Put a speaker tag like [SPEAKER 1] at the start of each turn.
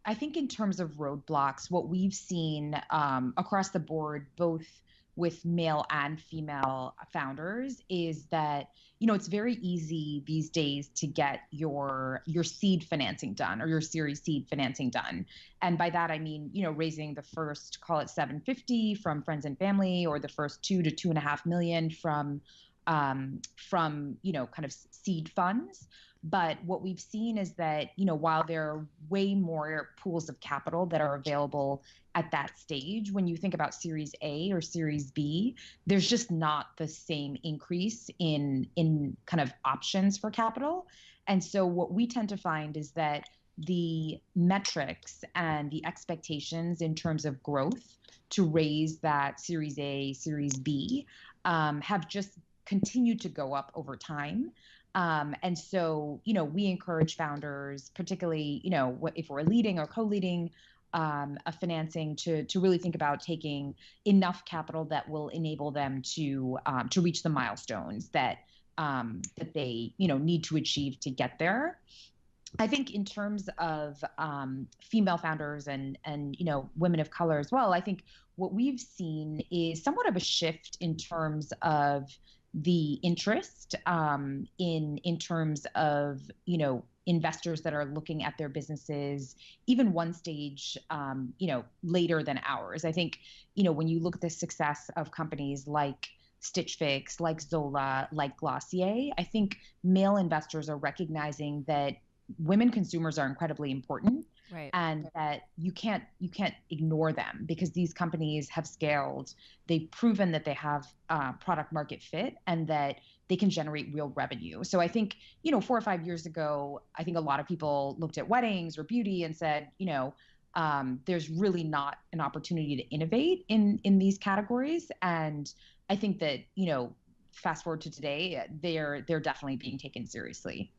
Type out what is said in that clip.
[SPEAKER 1] I think in terms of roadblocks, what we've seen across the board, both with male and female founders, is that it's very easy these days to get your seed financing done or your Series seed financing done, and by that I mean raising the first, call it 750 from friends and family, or the first 2 to 2.5 million from kind of seed funds. But what we've seen is that, while there are way more pools of capital that are available at that stage, when you think about Series A or Series B, there's just not the same increase in kind of options for capital. And so what we tend to find is that the metrics and the expectations in terms of growth to raise that Series A, Series B, have just continued to go up over time. And so, we encourage founders, particularly, if we're leading or co-leading a financing, to really think about taking enough capital that will enable them to reach the milestones that they need to achieve to get there. I think in terms of female founders and women of color as well, I think what we've seen is somewhat of a shift in terms of the interest, in terms of investors that are looking at their businesses even one stage later than ours. I think when you look at the success of companies like Stitch Fix, like Zola, like Glossier, I think male investors are recognizing that women consumers are incredibly important,
[SPEAKER 2] Right.
[SPEAKER 1] and that you can't ignore them, because these companies have scaled. They've proven that they have product market fit, and that they can generate real revenue. So I think 4 or 5 years ago, I think a lot of people looked at weddings or beauty and said, there's really not an opportunity to innovate in these categories. And I think that fast forward to today, they're definitely being taken seriously.